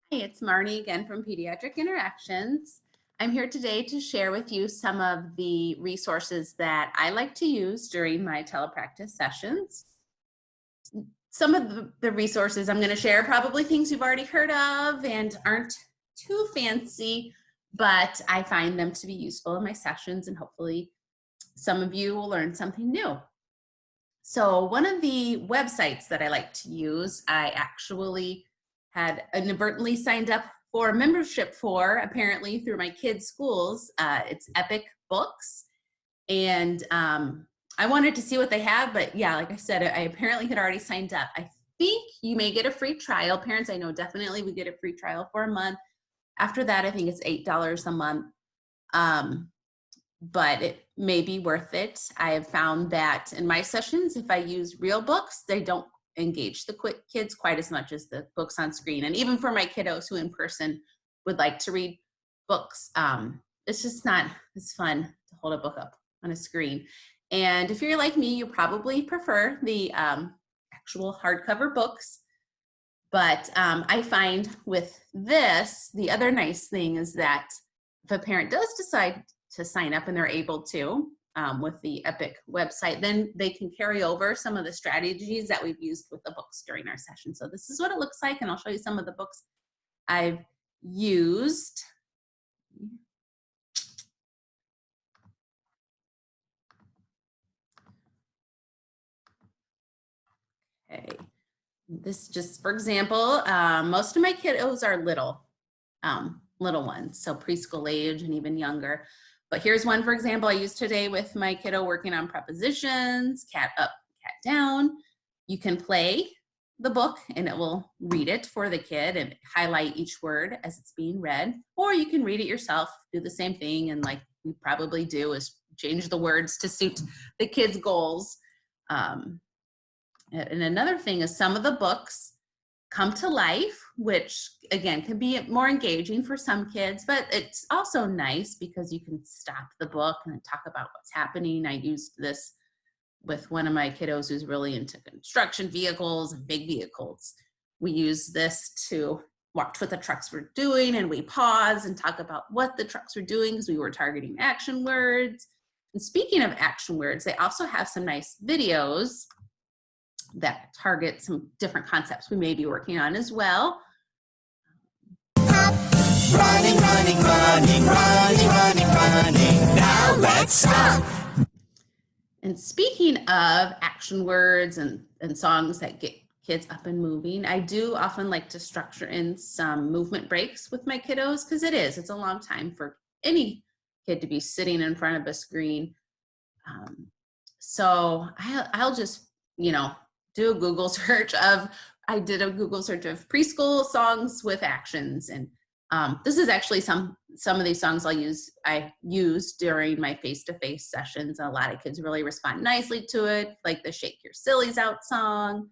Hi, it's Marni again from Pediatric Interactions. I'm here today to share with you some of the resources that I like to use during my telepractice sessions. Some of the resources I'm going to share are probably things you've already heard of and aren't too fancy, but I find them to be useful in my sessions, and hopefully some of you will learn something new. So one of the websites that I like to use, I actually had inadvertently signed up for a membership for, apparently through my kids' schools. It's Epic Books. And I wanted to see what they have, but yeah, like I said, I apparently had already signed up. I think you may get a free trial. Parents, I know definitely we get a free trial for a month. After that, I think it's $8 a month. But it may be worth it. I have found that in my sessions, if I use real books, they don't engage the kids quite as much as the books on screen. And even for my kiddos who in person would like to read books, it's just not as fun to hold a book up on a screen. And if you're like me, you probably prefer the actual hardcover books. But I find with this, the other nice thing is that if a parent does decide to sign up and they're able to with the Epic website, then they can carry over some of the strategies that we've used with the books during our session. So this is what it looks like, and I'll show you some of the books I've used. Okay, this just, for example, most of my kiddos are little ones, so preschool age and even younger. But here's one, for example, I used today with my kiddo working on prepositions, cat up, cat down. You can play the book and it will read it for the kid and highlight each word as it's being read, or you can read it yourself, do the same thing, and like we probably do is change the words to suit the kids' goals. And another thing is some of the books come to life, which again can be more engaging for some kids, but it's also nice because you can stop the book and talk about what's happening. I used this with one of my kiddos who's really into construction vehicles and big vehicles. We use this to watch what the trucks were doing, and we pause and talk about what the trucks were doing because we were targeting action words. And speaking of action words, they also have some nice videos that target some different concepts we may be working on as well. Running, running, running, running, running, running. Now let's stop. And speaking of action words and songs that get kids up and moving, I do often like to structure in some movement breaks with my kiddos because it's a long time for any kid to be sitting in front of a screen. So I'll just, do a Google search of, I did a Google search of preschool songs with actions. And this is actually some of these songs I use during my face-to-face sessions. A lot of kids really respond nicely to it, like the Shake Your Sillies Out song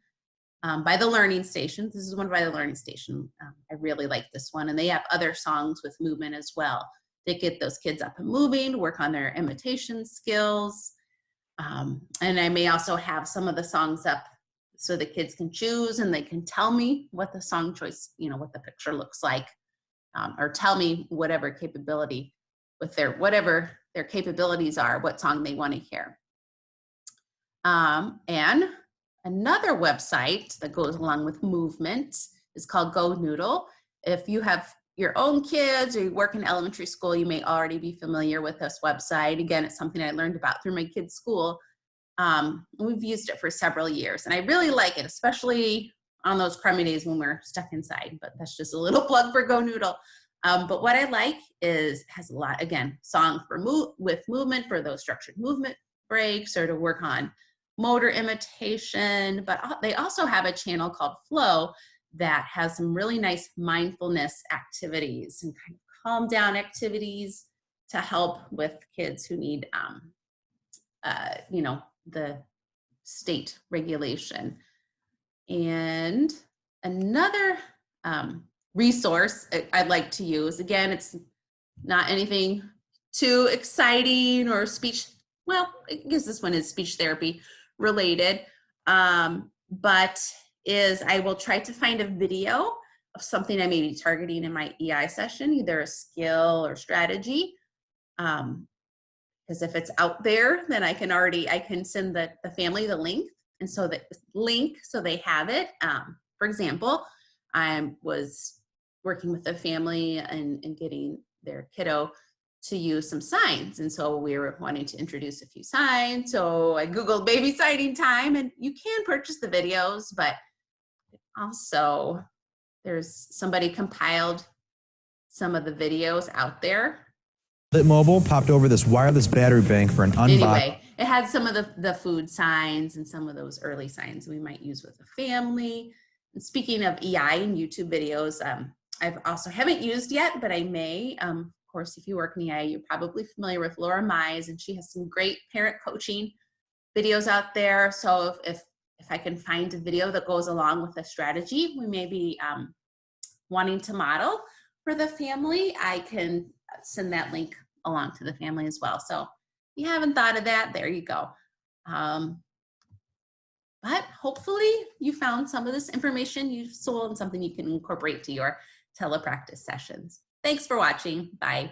by the Learning Station. This is one by the Learning Station. I really like this one. And they have other songs with movement as well. They get those kids up and moving, work on their imitation skills. And I may also have some of the songs up so the kids can choose and they can tell me what the song choice, what the picture looks like, or tell me whatever capability with whatever their capabilities are, what song they want to hear. And another website that goes along with movement is called Gonoodle. If you have your own kids or you work in elementary school, you may already be familiar with this website. Again, it's something I learned about through my kids' school. We've used it for several years and I really like it, especially on those crummy days when we're stuck inside, but that's just a little plug for Gonoodle. But what I like is has a lot, again, songs with movement for those structured movement breaks or to work on motor imitation, but they also have a channel called Flow that has some really nice mindfulness activities and kind of calm down activities to help with kids who need, the state regulation. And another resource I'd like to use, again, it's not anything too exciting or well, I guess this one is speech therapy related, but I will try to find a video of something I may be targeting in my EI session, either a skill or strategy. Because if it's out there, then I can send the family the link, and so they have it. For example, I was working with a family and getting their kiddo to use some signs, and so we were wanting to introduce a few signs. So I Googled baby signing time, and you can purchase the videos, but also there's somebody compiled some of the videos out there. Lit Mobile popped over this wireless battery bank for an unboxed. Anyway, it had some of the food signs and some of those early signs we might use with a family. And speaking of EI and YouTube videos, I've also haven't used yet, but I may. Of course, if you work in EI, you're probably familiar with Laura Mize, and she has some great parent coaching videos out there. So if I can find a video that goes along with a strategy we may be wanting to model for the family, I can send that link along to the family as well. So if you haven't thought of that, there you go. But hopefully you found some of this information useful and something you can incorporate to your telepractice sessions. Thanks for watching. Bye.